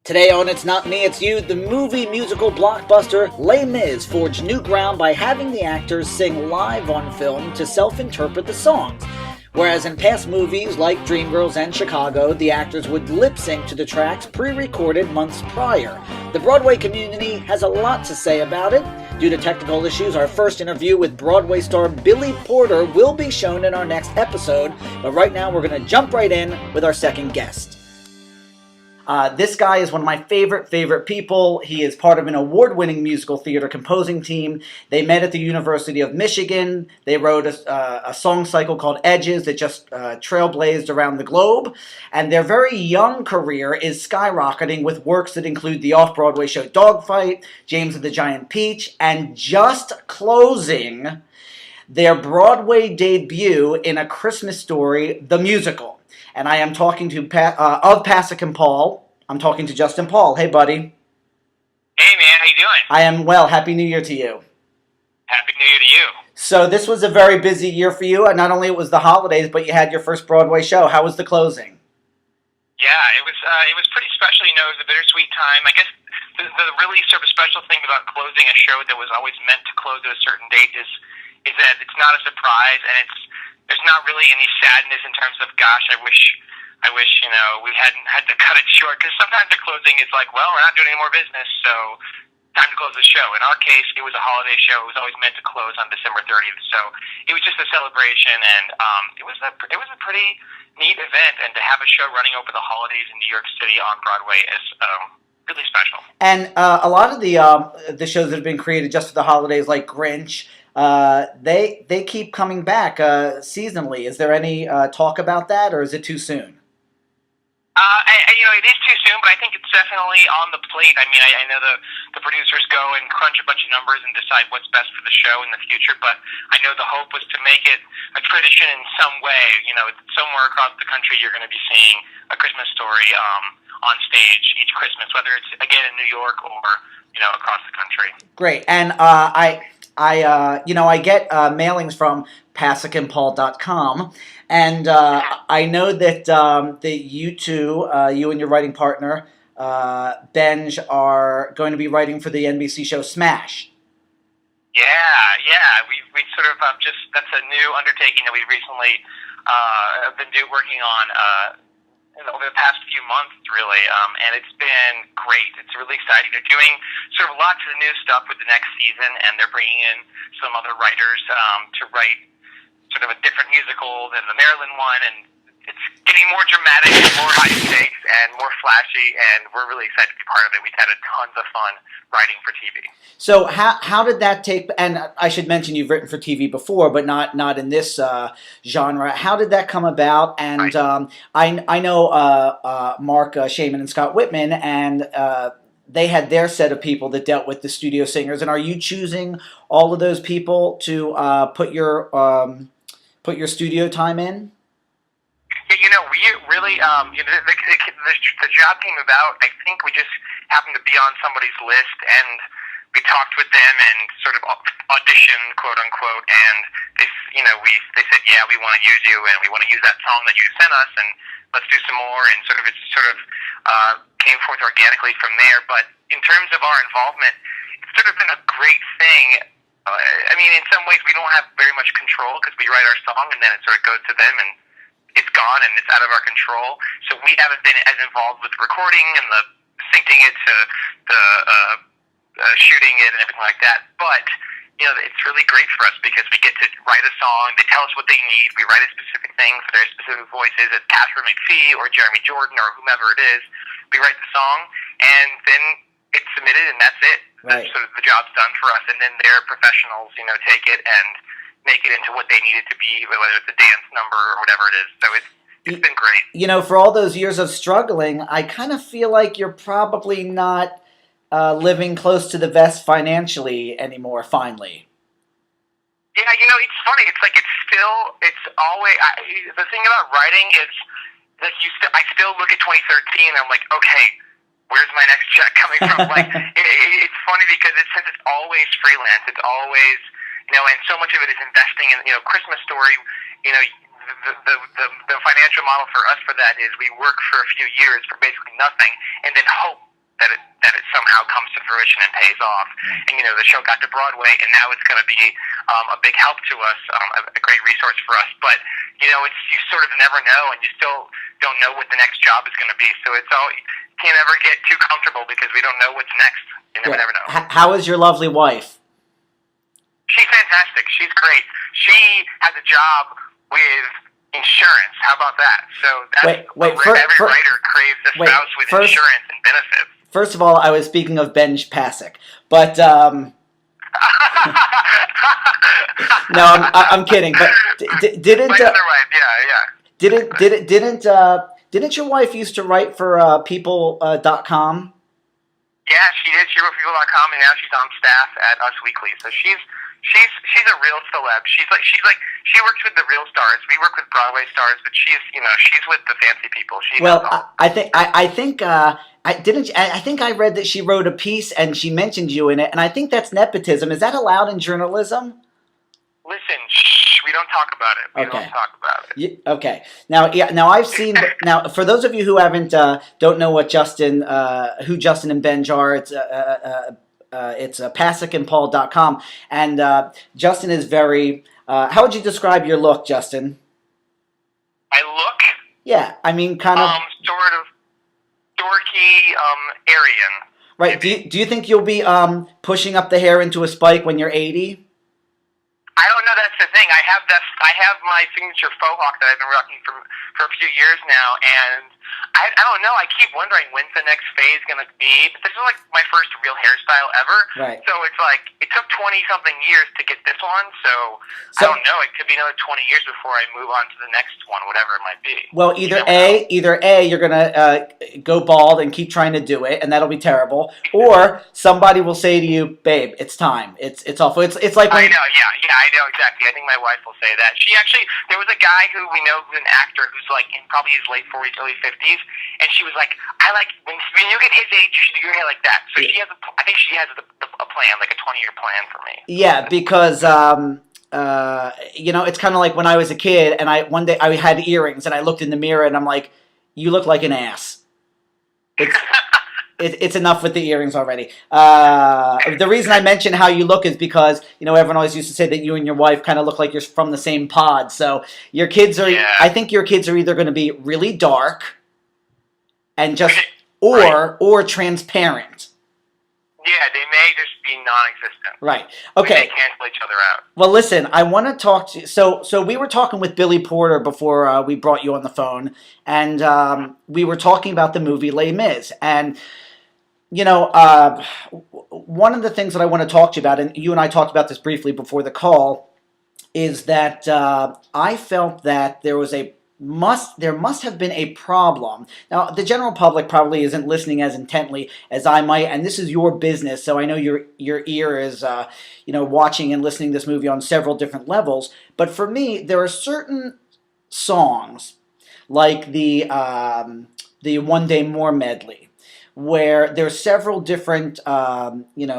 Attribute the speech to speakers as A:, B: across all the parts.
A: Today on It's Not Me, It's You, the movie musical blockbuster LeMiz forged new ground by having the actors sing live on film to self-interpret the songs. Whereas in past movies like Dreamgirls and Chicago, the actors would lip-sync to the tracks pre-recorded months prior. The Broadway community has a lot to say about it. Due to technical issues, our first interview with Broadway star Billy Porter will be shown in our next episode, but right now we're going to jump right in with our second guest. This guy is one of my favorite people. He is part of an award-winning musical theater composing team. They met at the University of Michigan. They wrote a song cycle called Edges that just trailblazed around the globe. And their very young career is skyrocketing with works that include the off-Broadway show Dogfight, James and the Giant Peach, and just closing their Broadway debut in A Christmas Story, the musical. And I am talking to of Pasek and Paul. I'm talking to Justin Paul. Hey, buddy.
B: Hey, man. How you doing?
A: I am well. Happy New Year to you.
B: Happy New Year to you.
A: So this was a very busy year for you. Not only it was the holidays, but you had your first Broadway show. How was the closing?
B: Yeah, it was pretty special. You know, it was a bittersweet time. I guess the really sort of special thing about closing a show that was always meant to close at a certain date is that it's not a surprise, and there's not really any sadness in terms of, gosh, I wish, you know, we hadn't had to cut it short. Because sometimes the closing is like, well, we're not doing any more business, so time to close the show. In our case, it was a holiday show. It was always meant to close on December 30th, so it was just a celebration, and it was a pretty neat event. And to have a show running over the holidays in New York City on Broadway is really special.
A: And a lot of the shows that have been created just for the holidays, like Grinch, they keep coming back seasonally. Is there any talk about that, or is it too soon?
B: You know, it is too soon, but I think it's definitely on the plate. I mean, I know the producers go and crunch a bunch of numbers and decide what's best for the show in the future, but I know the hope was to make it a tradition in some way. You know, somewhere across the country you're going to be seeing A Christmas Story on stage each Christmas, whether it's, again, in New York or, you know, across the country.
A: Great. And I get mailings from PasekandPaul.com, and I know that you two, you and your writing partner, Benj, are going to be writing for the NBC show Smash.
B: Yeah. We sort of that's a new undertaking that we recently been working on over the past few months, really, and it's been great. It's really exciting. They're doing sort of lots of new stuff with the next season, and they're bringing in some other writers to write sort of a different musical than the Maryland one, and it's getting more dramatic, more high stakes, and more flashy, and we're really excited to be part of it. We've had tons of fun writing for TV.
A: So how did that take, and I should mention you've written for TV before, but not in this genre. How did that come about? And right. I know Mark Shaman and Scott Whitman, and they had their set of people that dealt with the studio singers. And are you choosing all of those people to put your studio time in?
B: Yeah, you know, we really, the job came about. I think we just happened to be on somebody's list, and we talked with them and sort of auditioned, quote unquote, and they said, yeah, we want to use you, and we want to use that song that you sent us, and let's do some more, and it came forth organically from there. But in terms of our involvement, it's sort of been a great thing. I mean, in some ways, we don't have very much control because we write our song, and then it sort of goes to them, and it's gone, and it's out of our control. So we haven't been as involved with recording and the syncing it to the shooting it and everything like that. But, you know, it's really great for us because we get to write a song. They tell us what they need. We write a specific thing for their specific voices. It's Catherine McPhee or Jeremy Jordan or whomever it is. We write the song, and then it's submitted, and that's it.
A: Right.
B: That's sort of the job's done for us. And then their professionals, you know, take it and make it into what they need it to be, whether it's a dance number or whatever it is. So it's been great.
A: You know, for all those years of struggling, I kind of feel like you're probably not living close to the vest financially anymore, finally.
B: Yeah, you know, it's funny. It's like it's always, the thing about writing is that I still look at 2013 and I'm like, okay, where's my next check coming from? Like, it's funny because since it's always freelance, it's always, you know, and so much of it is investing in, you know, Christmas Story, you know, the financial model for us for that is we work for a few years for basically nothing and then hope now comes to fruition and pays off. And the show got to Broadway, and now it's going to be a big help to us, a great resource for us. But you sort of never know, and you still don't know what the next job is going to be. So it's all you can't ever get too comfortable because we don't know what's next. You never know.
A: How is your lovely wife?
B: She's fantastic. She's great. She has a job with insurance. How about that? So that's every writer craves a spouse with insurance and benefits.
A: First of all, I was speaking of Ben Pasek, but no, I'm kidding. But didn't your wife used to write for People.com?
B: Yeah, she did. She wrote for People.com, and now she's on staff at Us Weekly. So she's a real celeb. She works with the real stars. We work with Broadway stars, but she's with the fancy people. I think I read that she wrote a piece and she mentioned you in it, and I think that's nepotism. Is that allowed in journalism? Listen, we don't talk about it. We don't talk about it.
A: Okay. Now I've seen. Now, for those of you who don't know what who Justin and Benj are, it's PasekandPaul.com, and Justin is very. How would you describe your look, Justin?
B: My look?
A: Yeah, I mean, kind of.
B: Sort of dorky, Aryan.
A: Right. Do you think you'll be pushing up the hair into a spike when you're 80?
B: I don't know. That's the thing. I have my signature faux hawk that I've been rocking for a few years now, and I don't know. I keep wondering when's the next phase going to be. But this is like my first real hairstyle ever.
A: Right. So
B: it's like it took 20-something years to get this one. So I don't know. It could be another 20 years before I move on to the next one, whatever it might be.
A: Well, either A, you're gonna go bald and keep trying to do it, and that'll be terrible, or somebody will say to you, "Babe, it's time. It's awful." It's like when,
B: I know. Yeah, I know exactly. I think my wife will say that. There was a guy who we know who's an actor who's like in probably his late 40s, early 50s, and she was like, "I like when you get his age, you should do your hair like that." So I think she has a plan, like a 20-year plan for me.
A: Yeah, because it's kind of like when I was a kid, and one day I had earrings, and I looked in the mirror, and I'm like, "You look like an ass." It's enough with the earrings already. The reason I mention how you look is because, everyone always used to say that you and your wife kind of look like you're from the same pod. So your kids are, I think your kids are either going to be really dark and or transparent.
B: Yeah, they may just be non-existent.
A: Right. Okay.
B: They cancel each other out.
A: Well, listen, I want to talk to you. So we were talking with Billy Porter before we brought you on the phone, and we were talking about the movie LeMiz. And one of the things that I want to talk to you about, and you and I talked about this briefly before the call, is that I felt that there must have been a problem. Now, the general public probably isn't listening as intently as I might, and this is your business, so I know your ear is watching and listening to this movie on several different levels. But for me, there are certain songs, like the One Day More medley, where there's several different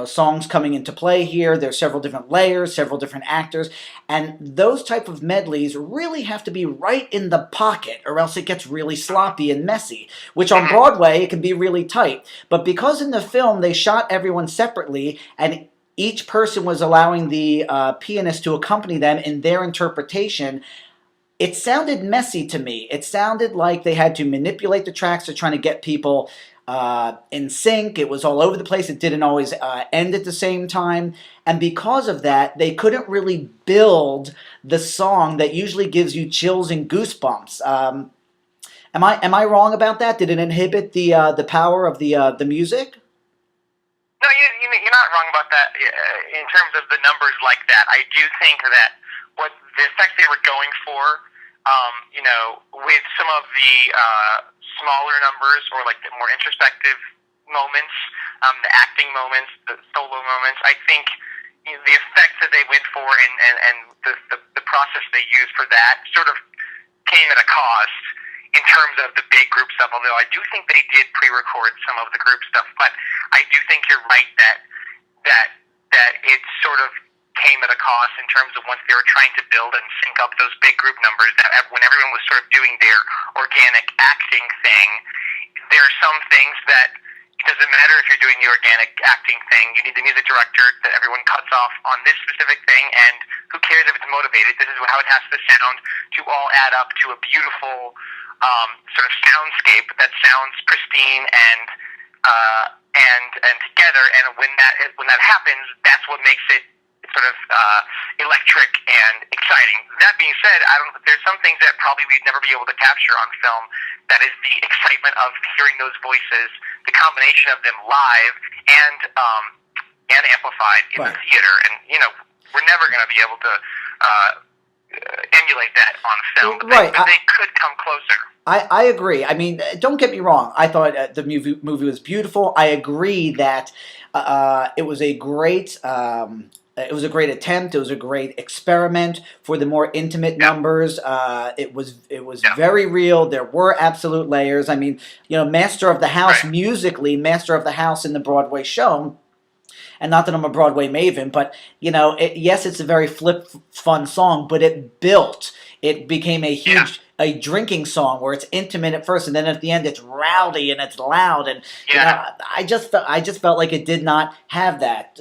A: songs coming into play here. There's several different layers, several different actors, and those type of medleys really have to be right in the pocket, or else it gets really sloppy and messy, which on Broadway it can be really tight. But because in the film they shot everyone separately, and each person was allowing the pianist to accompany them in their interpretation, it sounded messy to me. It sounded like they had to manipulate the tracks. They're trying to get people in sync. It was all over the place. It didn't always end at the same time. And because of that, they couldn't really build the song that usually gives you chills and goosebumps. Am I wrong about that? Did it inhibit the power of the music?
B: No, you're not wrong about that in terms of the numbers like that. I do think that what the effect they were going for, with some of the smaller numbers or like the more introspective moments, the acting moments, the solo moments, I think the effects that they went for and the process they used for that sort of came at a cost in terms of the big group stuff, although I do think they did pre-record some of the group stuff, but I do think you're right that it sort of came at a cost in terms of once they were trying to build and sync up those big group numbers, that when everyone was sort of doing their organic acting thing, there are some things that it doesn't matter if you're doing the the organic acting thing. You need the music director that everyone cuts off on this specific thing, and who cares if it's motivated? This is how it has to sound to all add up to a beautiful sort of soundscape that sounds pristine and together. And when that happens, that's what makes it sort of electric and exciting. That being said, there's some things that probably we'd never be able to capture on film. That is the excitement of hearing those voices, the combination of them live and amplified in the theater. And we're never going to be able to emulate that on film. But they could come closer.
A: I agree. I mean, don't get me wrong. I thought the movie was beautiful. I agree that it was a great. It was a great attempt. It was a great experiment for the more intimate numbers. It was very real. There were absolute layers. I mean, Master of the House musically, Master of the House in the Broadway show. And not that I'm a Broadway maven, but yes, it's a very fun song, but it built. It became a huge a drinking song where it's intimate at first, and then at the end it's rowdy and it's loud, and I just felt like it did not have that.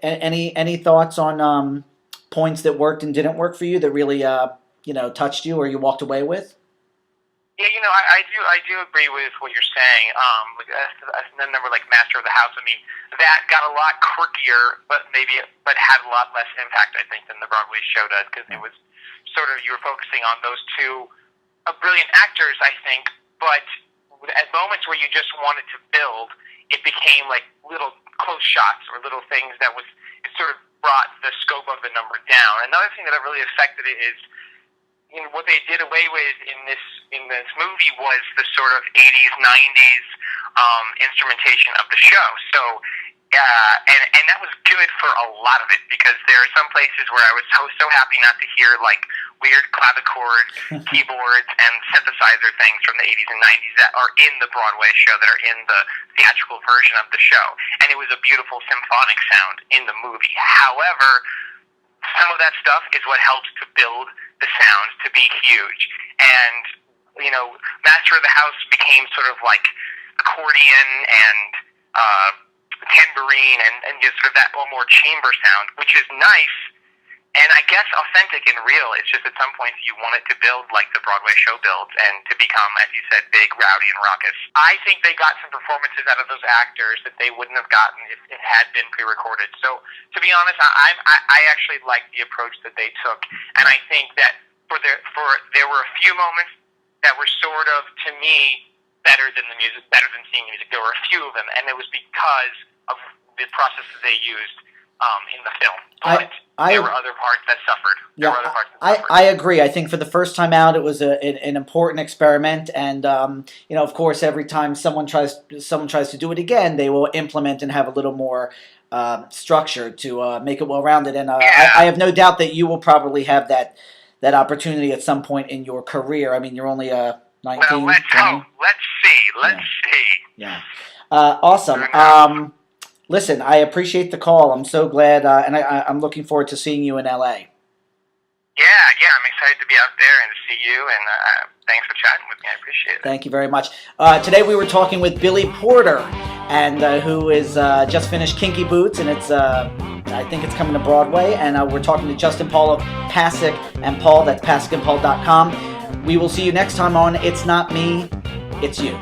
A: Any thoughts on points that worked and didn't work for you that really touched you or you walked away with?
B: Yeah, I do agree with what you're saying. A number like Master of the House, I mean, that got a lot quirkier, but had a lot less impact, I think, than the Broadway show does, because it was sort of, you were focusing on those two brilliant actors, I think, but at moments where you just wanted to build, it became like little close shots or little things it sort of brought the scope of the number down. Another thing that really affected it is, what they did away with in this movie was the sort of 80s, 90s instrumentation of the show. So, and that was good for a lot of it, because there are some places where I was so happy not to hear like weird clavichord keyboards and synthesizer things from the 80s and 90s that are in the Broadway show, that are in the theatrical version of the show. And it was a beautiful symphonic sound in the movie. However, some of that stuff is what helps to build the sound to be huge. And, Master of the House became sort of like accordion and tambourine and just sort of that little more chamber sound, which is nice and I guess authentic and real. It's just at some point you want it to build like the Broadway show builds and to become, as you said, big, rowdy, and raucous. I think they got some performances out of those actors that they wouldn't have gotten if it had been pre-recorded. So, to be honest, I actually like the approach that they took, and I think that there were a few moments that were sort of, to me, better than seeing music. There were a few of them, and it was because of the processes they used in the film. But there were other parts that suffered.
A: I agree. I think for the first time out, it was an important experiment, and of course, every time someone tries to do it again, they will implement and have a little more structure to make it well-rounded. And I have no doubt that you will probably have that opportunity at some point in your career. I mean, you're only 19.
B: Well, let's see. Let's see.
A: Yeah. Awesome. Listen, I appreciate the call. I'm so glad, and I'm looking forward to seeing you in L.A.
B: Yeah, I'm excited to be out there and to see you, and thanks for chatting with me. I appreciate it.
A: Thank you very much. Today we were talking with Billy Porter, and who is just finished Kinky Boots, and it's I think it's coming to Broadway, and we're talking to Justin Paul of Pasek and Paul. That's pasekandpaul.com. We will see you next time on It's Not Me, It's You.